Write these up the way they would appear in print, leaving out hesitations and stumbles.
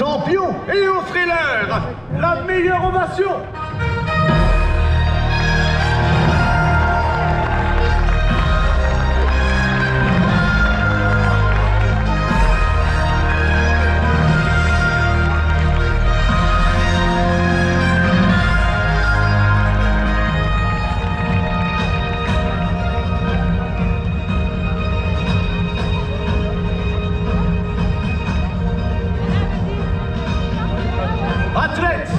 champions et offrez-leur la meilleure ovation. Athlètes,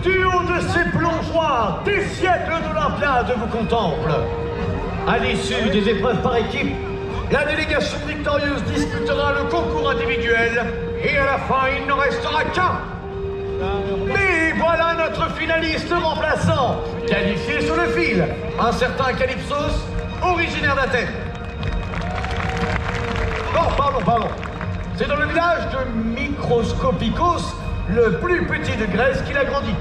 du haut de ces plongeoires, des siècles d'Olympiade vous contemplent. À l'issue des épreuves par équipe, la délégation victorieuse disputera le concours individuel et à la fin, il n'en restera qu'un. Mais voilà notre finaliste remplaçant, qualifié sur le fil, un certain Calypsos, originaire d'Athènes. Oh, pardon. C'est dans le village de Microscopikos, le plus petit de Grèce, qu'il a grandi.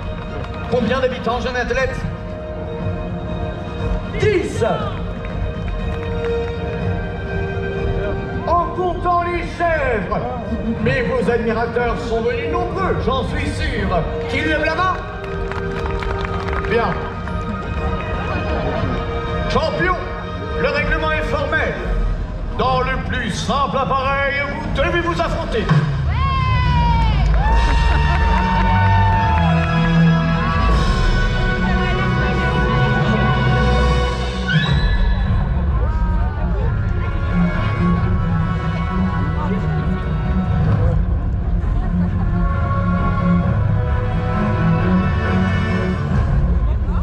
Combien d'habitants, jeune athlète? 10. En comptant les chèvres. Mais vos admirateurs sont venus nombreux, j'en suis sûr. Qui lève la main? Bien. Champion, le règlement est formel. Dans le plus simple appareil, vous devez vous affronter.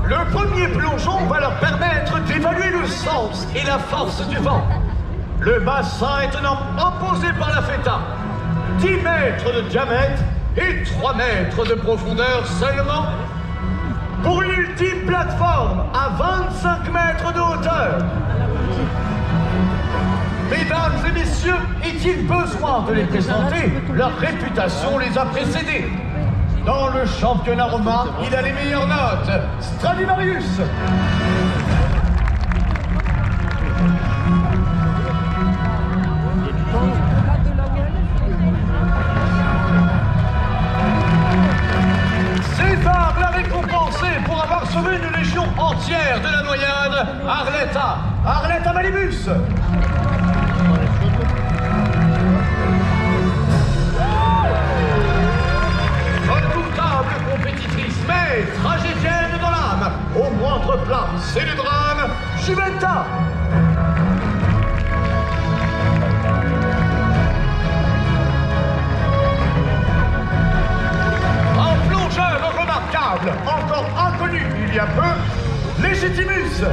Le premier plongeon va leur permettre d'évaluer le sens et la force du vent. Le bassin est un homme opposé par la feta. 10 mètres de diamètre et 3 mètres de profondeur seulement. Pour une ultime plateforme à 25 mètres de hauteur. Mesdames et messieurs, est-il besoin de les présenter? Leur réputation les a précédés. Dans le championnat romain, il a les meilleures notes. Stradivarius. César l'a récompensé pour avoir sauvé une légion entière de la noyade. Arletta Malibus. Redoutable compétitrice, mais tragédienne dans l'âme. Au moindre place, c'est le drame. Juventa. Un plongeur remarquable, encore inconnu il y a peu, Légitimus.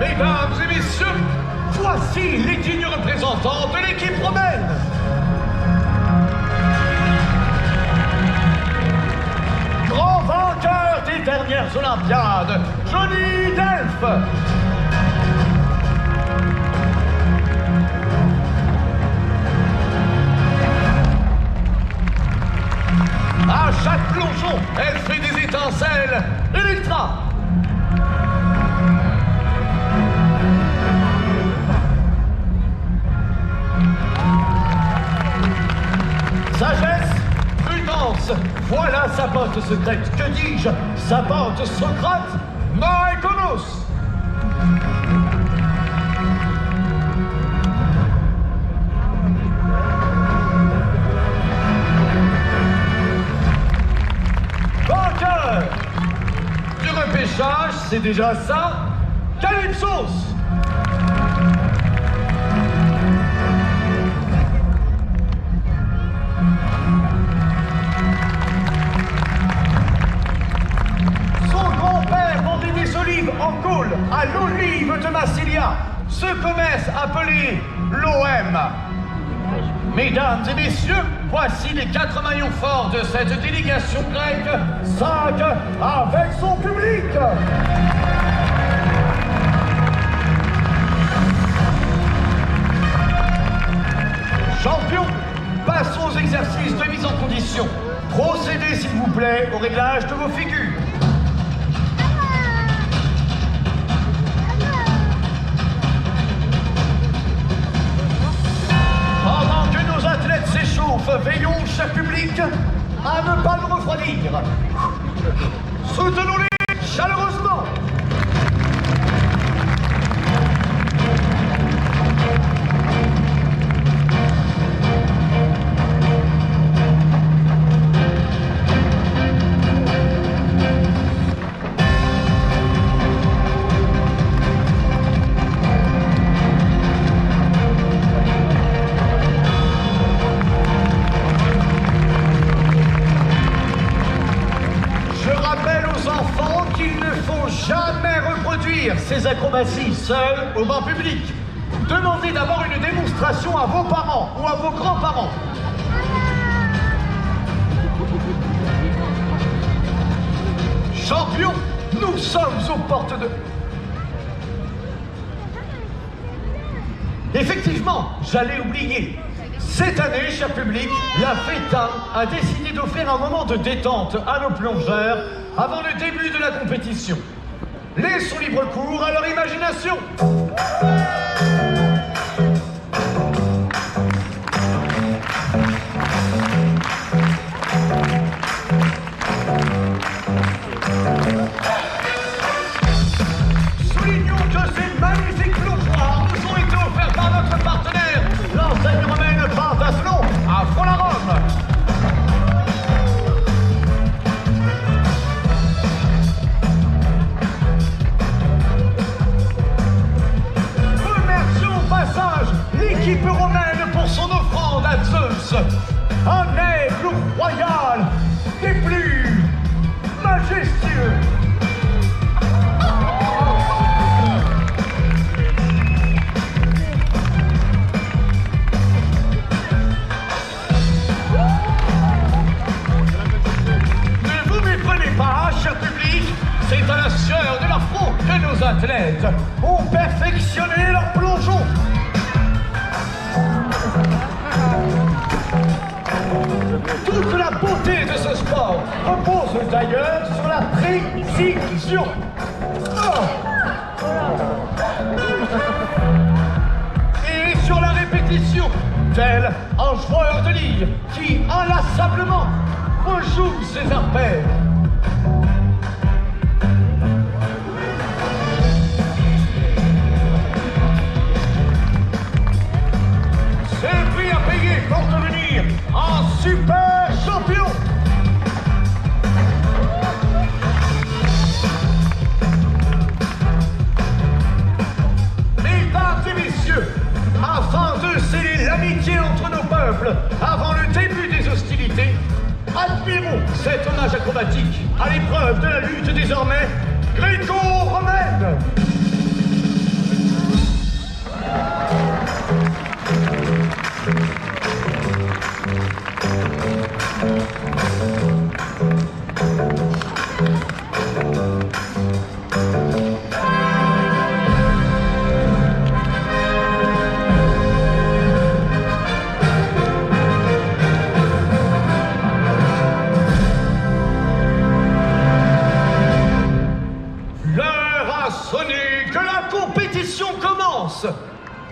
Mesdames et messieurs, voici les dignes représentants de l'équipe romaine. Grand vainqueur des dernières Olympiades, Johnny Delphes. À chaque plongeon, elle fait des étincelles. Electra. Sagesse, prudence, voilà sa botte secrète. Que dis-je? Sa botte Socrate, Maïkonos. Vainqueur du repêchage, c'est déjà ça. Calypsos. En Gaule, à l'olive de Massilia, ce commerce appelé l'OM. Mesdames et messieurs, voici les 4 maillons forts de cette délégation grecque, 5 avec son public. Champion, passons aux exercices de mise en condition. Procédez, s'il vous plaît, au réglage de vos figures. Pendant que nos athlètes s'échauffent, veillons, cher public, à ne pas nous refroidir. Soutenons-les chaleureusement. Ces acrobaties seules au banc public. Demandez d'abord une démonstration à vos parents ou à vos grands-parents. Champions, nous sommes aux portes de... Effectivement, j'allais oublier. Cette année, cher public, la FETA a décidé d'offrir un moment de détente à nos plongeurs avant le début de la compétition. Laissons libre cours à leur imagination. Soulignons que ces magnifiques plongeoires nous ont été offerts par notre partenaire, l'enseigne romaine Pantathlon à Front-la-Rome. L'équipe romaine pour son offrande à Zeus, un aigle royal des plus majestueux. Ne vous méprenez pas, cher public, c'est à la sueur de leur front que nos athlètes ont perfectionné leur plongeon. Toute la beauté de ce sport repose d'ailleurs sur la précision. Et sur la répétition, tel un joueur de ligne qui inlassablement rejoue ses arpèges. C'est prix à payer pour devenir un super champion. Mesdames et messieurs, afin de sceller l'amitié entre nos peuples avant le début des hostilités, admirons cet hommage acrobatique à l'épreuve de la lutte désormais gréco-romaine.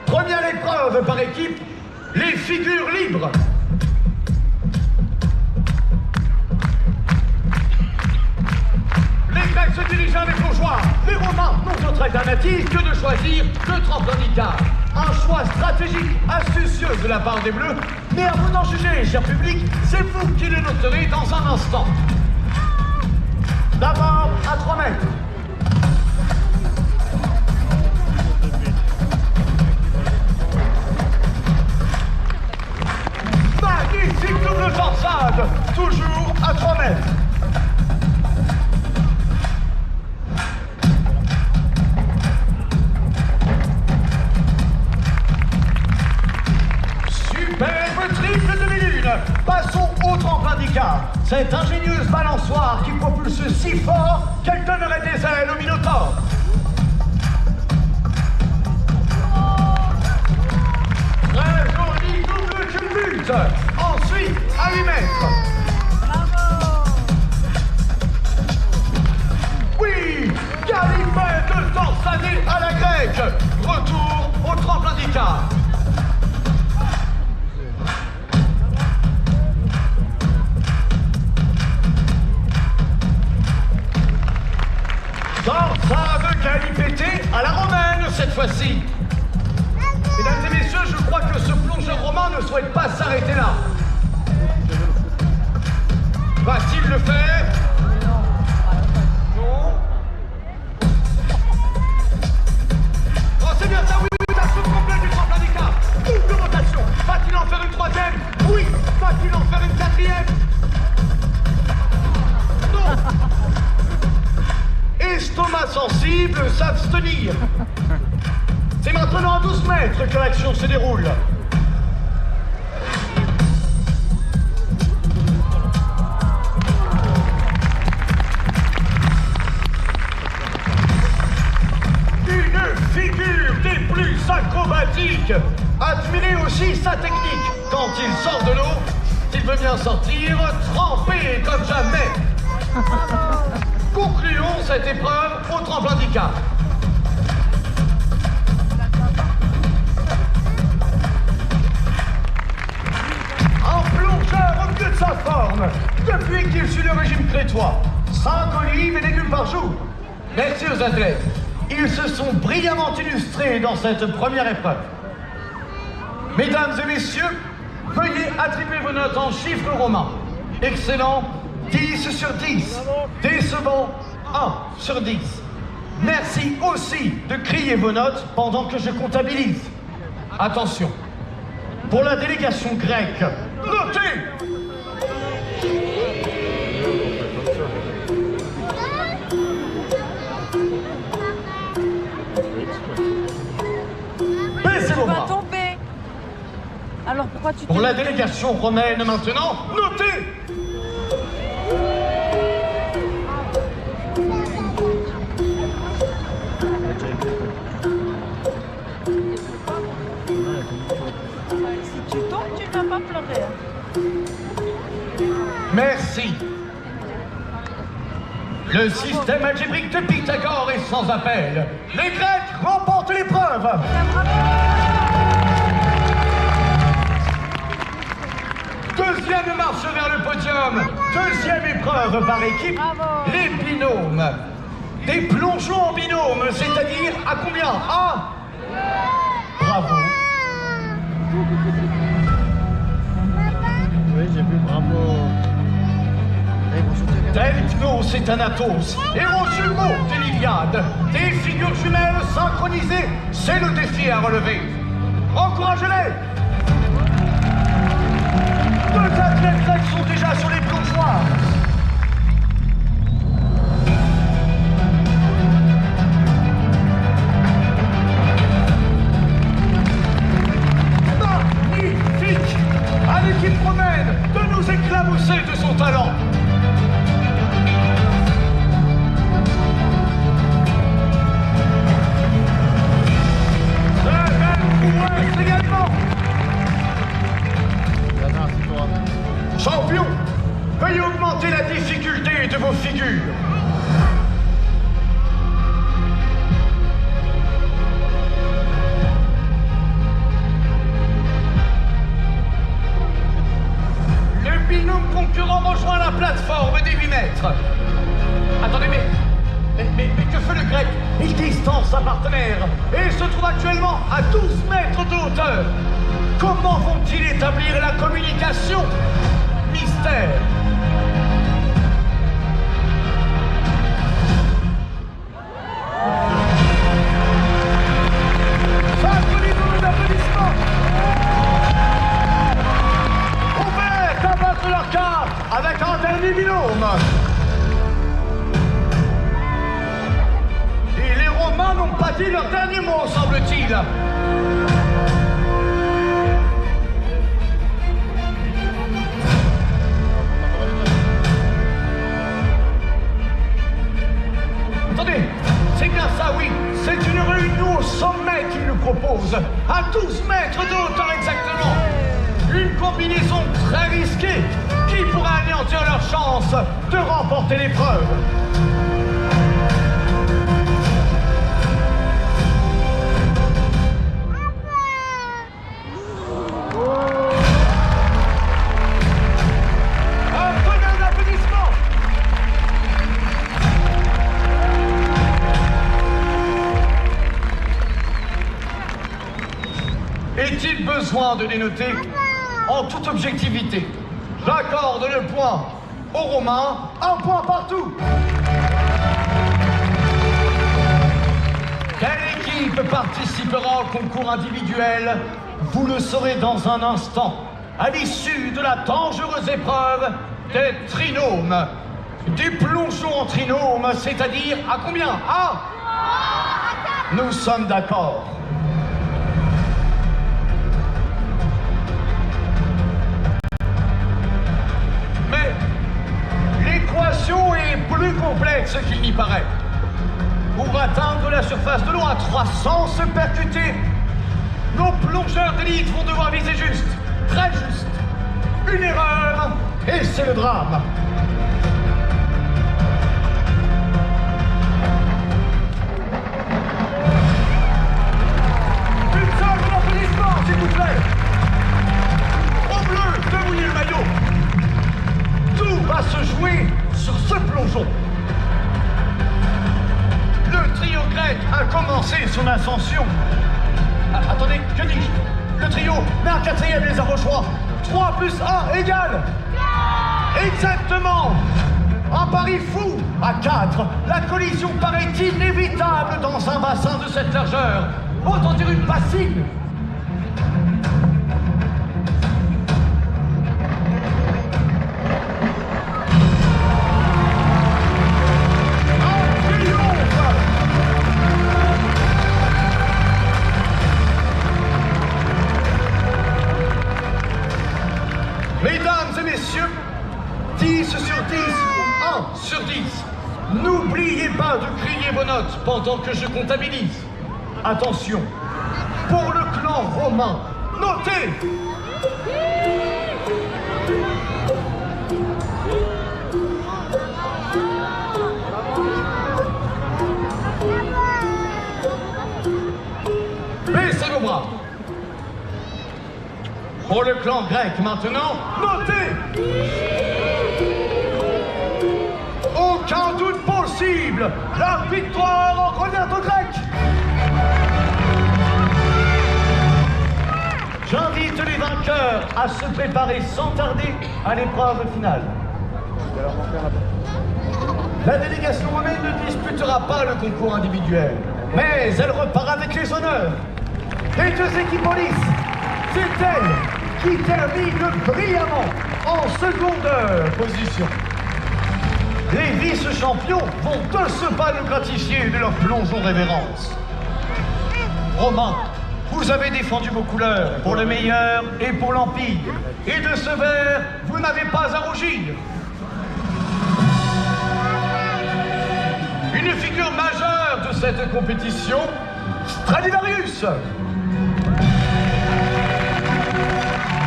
Première épreuve par équipe, les figures libres. Les Grecs se dirigent vers les plongeoires. Les Romains n'ont d'autre alternative que de choisir le tremplin d'Icare. Un choix stratégique, astucieux de la part des Bleus, mais à vous d'en juger, cher public, c'est vous qui le noterez dans un instant. D'abord, à 3 mètres. Magnifique double torsade, toujours à 3 mètres. Superbe triple demi-lune. Passons au tremplin d'Icare. Cette ingénieuse balançoire qui propulse si fort qu'elle donnerait des ailes au Minotaure. Très joli double culbute. à 8 mètres. Oui, Galipet de Torsani à la grecque. Retour au tremplin d'Icare. Dorsa de Galipété à la romaine cette fois-ci. Mesdames et messieurs, je crois que ce plongeur romain ne souhaite pas s'arrêter là. Va-t-il le faire? Non. Oh, c'est bien ça, oui, la seconde complète du tremplin d'Icare. Double rotation. Va-t-il en faire une troisième? Oui. Va-t-il en faire une quatrième? Non. Estomac sensible, s'abstenir. C'est maintenant à 12 mètres que l'action se déroule. Une figure des plus acrobatiques. Admirez aussi sa technique. Quand il sort de l'eau, il veut bien sortir trempé comme jamais. Concluons cette épreuve au tremplin d'Icare. Un plongeur au mieux de sa forme, depuis qu'il suit le régime crétois. 5 olives et légumes par jour. Merci aux athlètes. Ils se sont brillamment illustrés dans cette première épreuve. Mesdames et messieurs, veuillez attribuer vos notes en chiffres romains. Excellent, 10 sur 10. Décevant, 1 sur 10. Merci aussi de crier vos notes pendant que je comptabilise. Attention, pour la délégation grecque, notez! Baissez vos bras. Tomber. Alors pourquoi tu Pour la délégation romaine maintenant, notez! Si tu tombes, tu ne vas pas pleurer. Merci. Le système algébrique de Pythagore est sans appel. Les Grecs remportent l'épreuve. Deuxième marche vers le podium. Deuxième épreuve par équipe. Bravo. Les binômes. Des plongeons en binôme, c'est-à-dire à combien? Bravo. Oui, j'ai vu, bravo. Delphnos et Thanatos, héros jumeaux de l'Iliade, des figures jumelles synchronisées, c'est le défi à relever. Encouragez-les! Deux athlètes grecs sont déjà sur les plongeoires. Magnifique! À l'équipe romaine de nous éclabousser de son talent. Également. Champion, veuillez augmenter la difficulté de vos figures. Le binôme concurrent rejoint la plateforme des 8 mètres. Attendez, mais que fait le grec? Il distance sa partenaire et se trouve actuellement à 12 mètres de hauteur. Comment vont-ils établir la communication? Mystère. Applaudissez nos applaudissements. Ouvert à battre leur quart avec un dernier binôme. Les Romains n'ont pas dit leur dernier mot, semble-t-il. Attendez, c'est bien ça, oui. C'est une réunion au sommet qu'ils nous proposent. À 12 mètres de hauteur exactement. Une combinaison très risquée chance de remporter l'épreuve. Est-il besoin de les noter? En toute objectivité, j'accorde le point aux Romains, un point partout. Quelle équipe participera au concours individuel? Vous le saurez dans un instant, à l'issue de la dangereuse épreuve des trinômes. Du plongeon en trinôme, c'est-à-dire à combien? Nous sommes d'accord. L'équation est plus complexe qu'il n'y paraît. Pour atteindre la surface de l'eau à 300 se percuter, nos plongeurs d'élite vont devoir viser juste, très juste. Une erreur, et c'est le drame. Une seule applaudissement, s'il vous plaît. Au bleu, de mouiller le maillot. Tout va se jouer sur ce plongeon. Le trio grec a commencé son ascension. Attendez, que dis-je? Le trio met un quatrième les arrows choix. 3 plus 1 égale. Exactement. Un pari fou à 4. La collision paraît inévitable dans un bassin de cette largeur. Autant dire une bassine. Mesdames et messieurs, 10 sur 10, 1 sur 10. N'oubliez pas de crier vos notes pendant que je comptabilise. Attention, pour le clan romain, notez! Baissez vos bras. Pour le clan grec maintenant, notez! Aucun doute possible, la victoire en revient aux Grecs! J'invite les vainqueurs à se préparer sans tarder à l'épreuve finale. La délégation romaine ne disputera pas le concours individuel, mais elle repart avec les honneurs. Les deux équipes en lice, c'est elle qui termine brillamment en seconde position. Les vice-champions vont de ce pas nous gratifier de leur plongeon révérence. Romains, vous avez défendu vos couleurs pour le meilleur et pour l'Empire. Et de ce vert, vous n'avez pas à rougir. Une figure majeure de cette compétition, Stradivarius.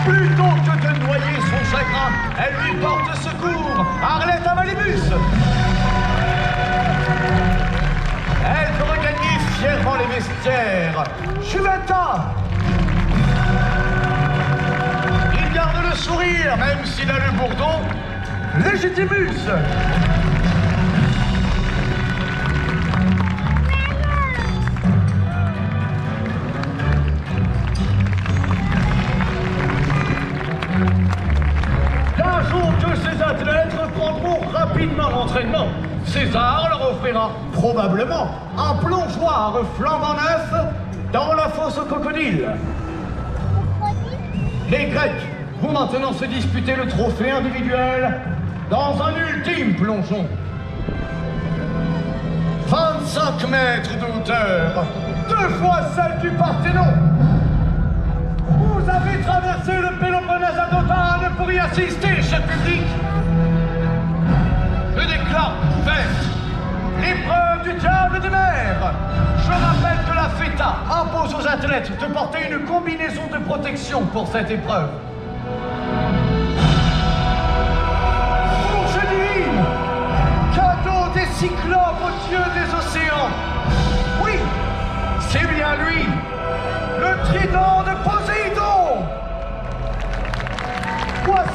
Plutôt que de noyer son chagrin, elle lui porte secours. Arlette Amalibus. Elle peut regagner fièrement les vestiaires. Juventa. Il garde le sourire, même s'il a le bourdon. Légitimus. Ces athlètes reprendront rapidement l'entraînement. César leur offrira probablement un plongeoir flambant neuf dans la fosse aux crocodiles. Les Grecs vont maintenant se disputer le trophée individuel dans un ultime plongeon. 25 mètres de hauteur, 2 fois celle du Parthénon. Vous avez traversé le Péloponnèse à Dotane pour y assister, cher public. Je déclare ouverte l'épreuve du diable des mers. Je rappelle que la FETA impose aux athlètes de porter une combinaison de protection pour cette épreuve. Plongez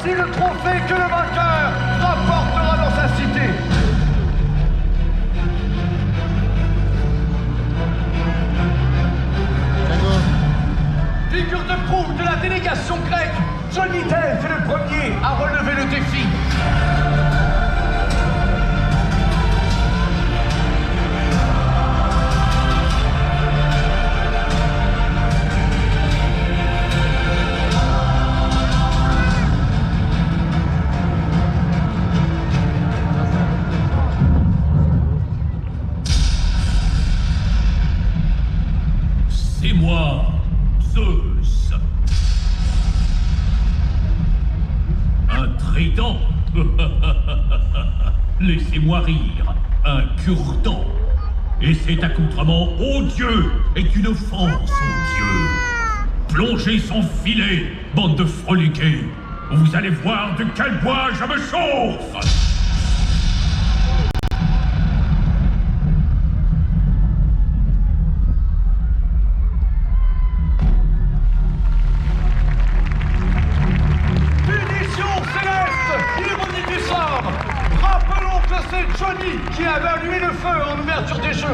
Voici le trophée que le vainqueur rapportera dans sa cité. Figure de proue de la délégation grecque, Johnny Depp est le premier à relever le défi. C'est moi, Zeus. Un trident. Laissez-moi rire. Un cure-dent. Et cet accoutrement odieux est une offense aux dieux. Plongez son filet, bande de freluqués. Vous allez voir de quel bois je me chauffe. Qui avait allumé le feu en ouverture des jeux.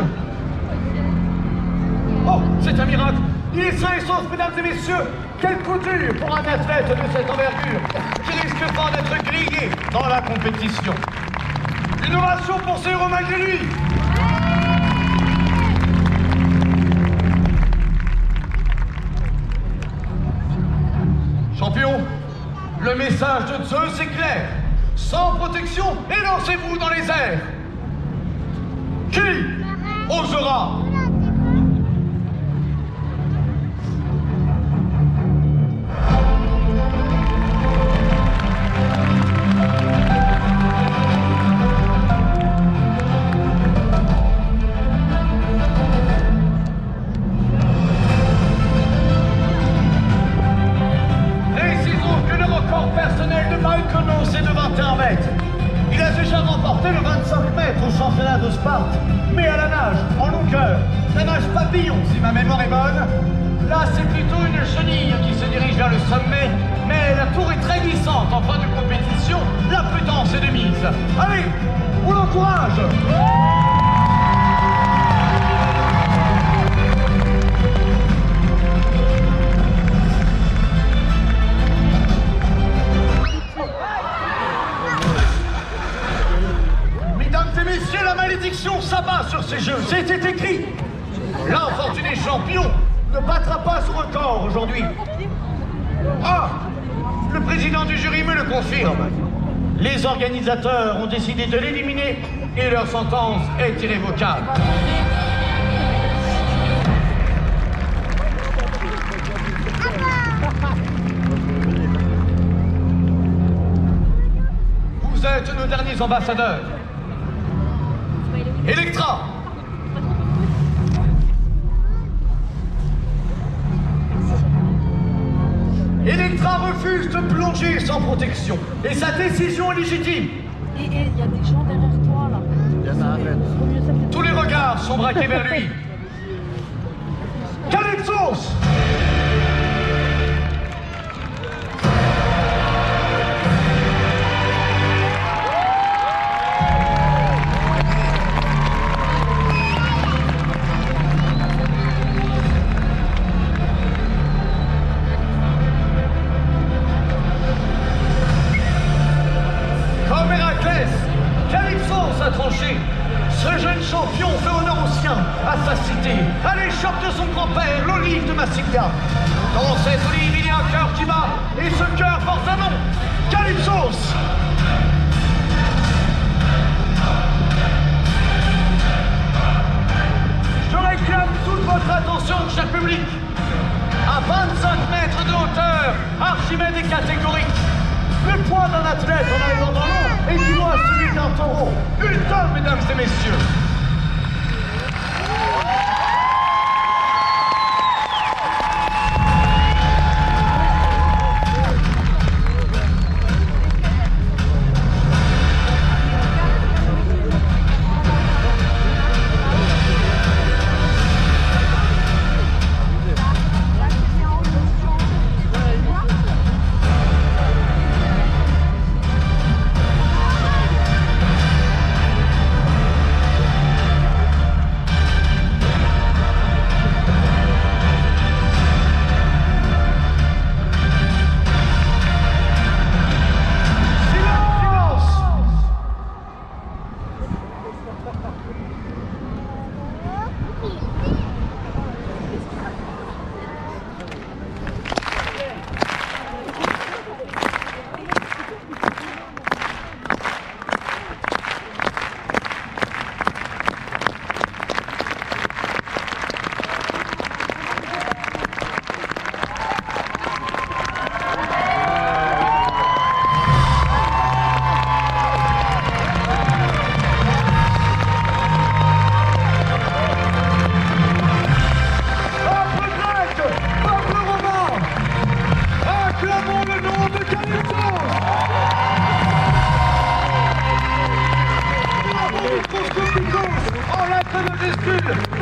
Oh, c'est un miracle. Il est sain et sauf, mesdames et messieurs. Quel coup dur pour un athlète de cette envergure qui risque pas d'être grillé dans la compétition. Une ovation pour ces héros malgré lui. Champion, le message de Zeus est clair. Sans protection, et lancez-vous dans les airs. Qui osera? Précisons que le record personnel de Mykonos est de 21 mètres. Il a déjà remporté le 25 mètres au championnat de Sparte. Mais à la nage, en longueur, la nage papillon, si ma mémoire est bonne, là c'est plutôt une chenille qui se dirige vers le sommet, mais la tour est très glissante en fin de compétition, la prudence est de mise. Allez, on l'encourage! Messieurs, la malédiction s'abat sur ces jeux. C'était écrit. L'infortuné champion ne battra pas ce record aujourd'hui. Ah, le président du jury me le confirme. Les organisateurs ont décidé de l'éliminer et leur sentence est irrévocable. Vous êtes nos derniers ambassadeurs. Electra! Electra refuse de plonger sans protection. Et sa décision est légitime. Et il y a des gens derrière toi, là. Tous les regards sont braqués vers lui. Calypsos! Ce jeune champion fait honneur au sien, à sa cité, à l'échoppe de son grand-père, l'olive de Massilia. Dans cette olive, il y a un cœur qui bat, et ce cœur porte un nom, Calypsos. Je réclame toute votre attention, cher public. À 25 mètres de hauteur, Archimède est catégorique. Le poids d'un athlète en arrivant dans l'eau équivaut à celui d'un taureau. Ultime, mesdames et messieurs.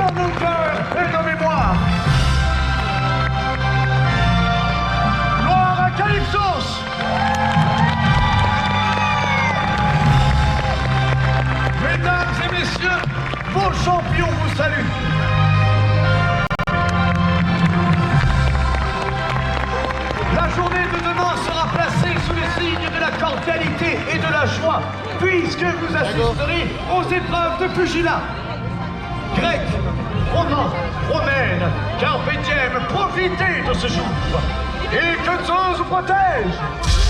dans nos cœurs et nos mémoires. Gloire à Calypsos. Mesdames et messieurs, vos champions vous saluent. La journée de demain sera placée sous les signes de la cordialité et de la joie, puisque vous assisterez aux épreuves de pugilat. Grecs, Romains, Romaines, Carpe diem, profitez de ce jour. Et que Zeus vous protège.